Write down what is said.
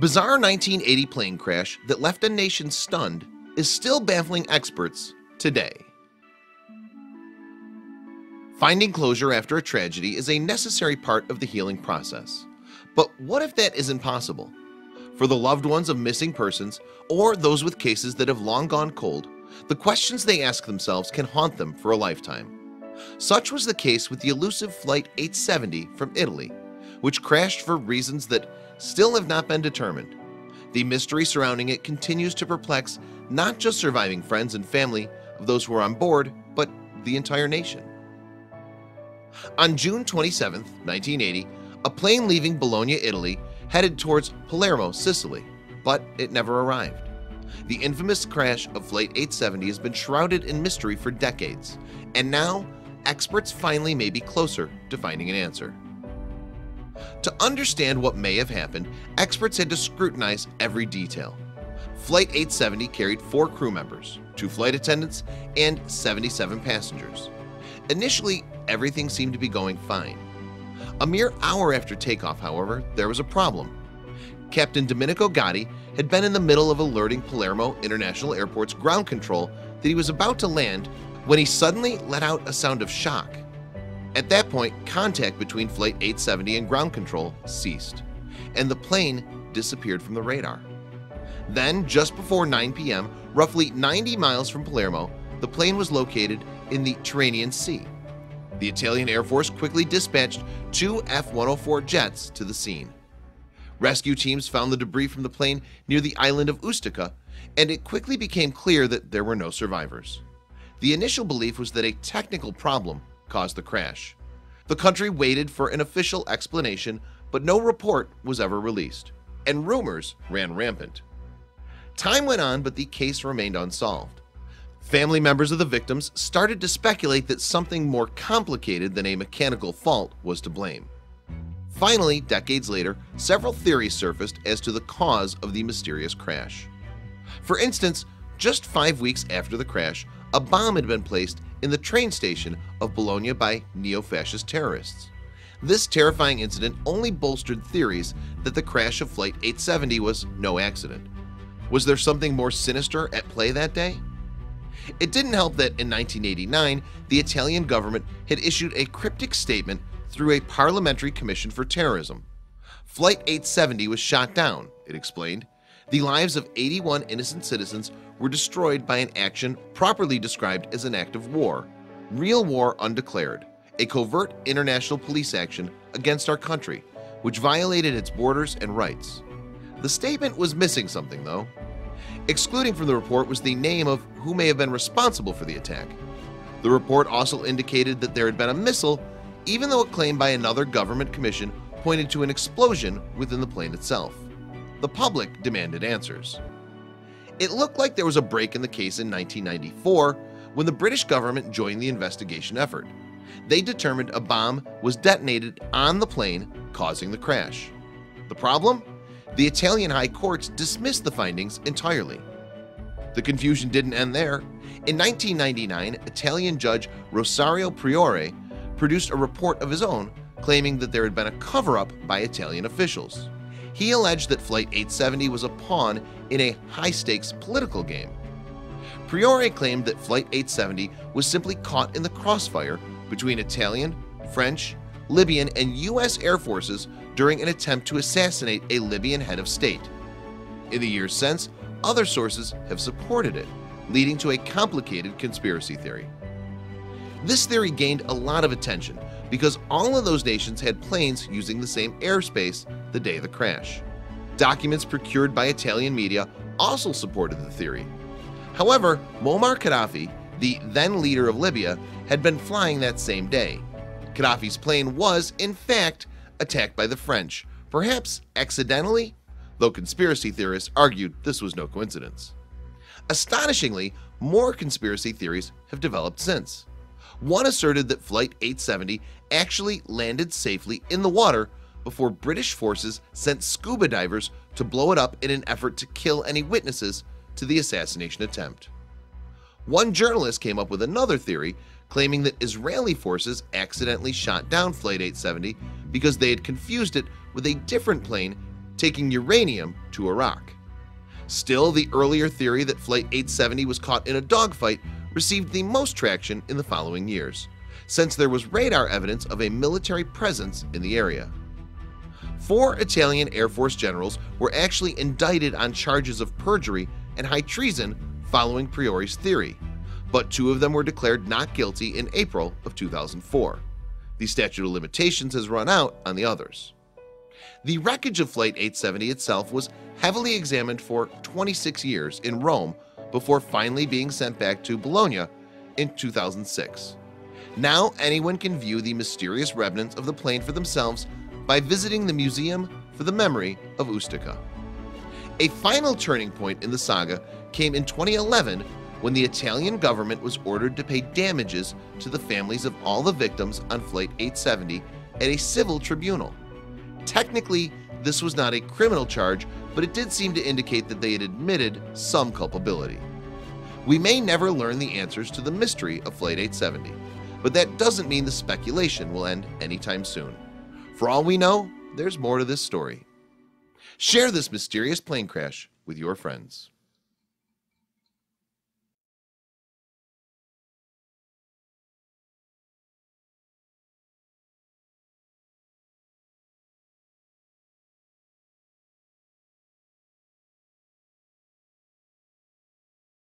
Bizarre 1980 plane crash that left a nation stunned is still baffling experts today. Finding closure after a tragedy is a necessary part of the healing process. But what if that isn't possible? For the loved ones of missing persons or those with cases that have long gone cold, the questions they ask themselves can haunt them for a lifetime. Such was the case with the elusive Flight 870 from Italy, which crashed for reasons that still have not been determined. The mystery surrounding it continues to perplex not just surviving friends and family of those who were on board, but the entire nation. On June 27, 1980, a plane leaving Bologna, Italy, headed towards Palermo, Sicily, but it never arrived. The infamous crash of Flight 870 has been shrouded in mystery for decades, and now experts finally may be closer to finding an answer. To understand what may have happened, experts had to scrutinize every detail. Flight 870 carried 4 crew members, 2 flight attendants, and 77 passengers. Initially, everything seemed to be going fine. A mere hour after takeoff, however, there was a problem. Captain Domenico Gotti had been in the middle of alerting Palermo International Airport's ground control that he was about to land when he suddenly let out a sound of shock. At that point, contact between Flight 870 and ground control ceased, and the plane disappeared from the radar. Then, just before 9 p.m., roughly 90 miles from Palermo, the plane was located in the Tyrrhenian Sea. The Italian Air Force quickly dispatched 2 F-104 jets to the scene. Rescue teams found the debris from the plane near the island of Ustica, and it quickly became clear that there were no survivors. The initial belief was that a technical problem caused the crash. The country waited for an official explanation, but no report was ever released, and rumors ran rampant. Time went on, but the case remained unsolved. Family members of the victims started to speculate that something more complicated than a mechanical fault was to blame. Finally, decades later, several theories surfaced as to the cause of the mysterious crash. For instance, just 5 weeks after the crash, a bomb had been placed in the train station of Bologna by neo-fascist terrorists. This terrifying incident only bolstered theories that the crash of Flight 870 was no accident. Was there something more sinister at play that day? It didn't help that in 1989, the Italian government had issued a cryptic statement through a parliamentary commission for terrorism. Flight 870 was shot down, it explained. The lives of 81 innocent citizens were destroyed by an action properly described as an act of war, real war undeclared, a covert international police action against our country, which violated its borders and rights. The statement was missing something, though. Excluding from the report was the name of who may have been responsible for the attack. The report also indicated that there had been a missile, even though a claim by another government commission pointed to an explosion within the plane itself. The public demanded answers. It looked like there was a break in the case in 1994 when the British government joined the investigation effort. They determined a bomb was detonated on the plane, causing the crash. The problem? The Italian high courts dismissed the findings entirely. The confusion didn't end there. In 1999, Italian judge Rosario Priore produced a report of his own claiming that there had been a cover-up by Italian officials. He alleged that Flight 870 was a pawn in a high-stakes political game. Priore claimed that Flight 870 was simply caught in the crossfire between Italian, French, Libyan, and U.S. Air Forces during an attempt to assassinate a Libyan head of state. In the years since, other sources have supported it, leading to a complicated conspiracy theory. This theory gained a lot of attention because all of those nations had planes using the same airspace the day of the crash. Documents procured by Italian media also supported the theory. However, Muammar Gaddafi, the then leader of Libya, had been flying that same day. Gaddafi's plane was, in fact, attacked by the French, perhaps accidentally, though conspiracy theorists argued this was no coincidence. Astonishingly, more conspiracy theories have developed since. One asserted that Flight 870 actually landed safely in the water before British forces sent scuba divers to blow it up in an effort to kill any witnesses to the assassination attempt. One journalist came up with another theory claiming that Israeli forces accidentally shot down Flight 870 because they had confused it with a different plane taking uranium to Iraq. Still, the earlier theory that Flight 870 was caught in a dogfight received the most traction in the following years, since there was radar evidence of a military presence in the area. 4 Italian Air Force generals were actually indicted on charges of perjury and high treason following Priori's theory, but 2 of them were declared not guilty in April of 2004. The statute of limitations has run out on the others. The wreckage of Flight 870 itself was heavily examined for 26 years in Rome before finally being sent back to Bologna in 2006. Now anyone can view the mysterious remnants of the plane for themselves by visiting the Museum for the Memory of Ustica. A final turning point in the saga came in 2011 when the Italian government was ordered to pay damages to the families of all the victims on Flight 870 at a civil tribunal. Technically, this was not a criminal charge, but it did seem to indicate that they had admitted some culpability. We may never learn the answers to the mystery of Flight 870, but that doesn't mean the speculation will end anytime soon. For all we know, there's more to this story. Share this mysterious plane crash with your friends.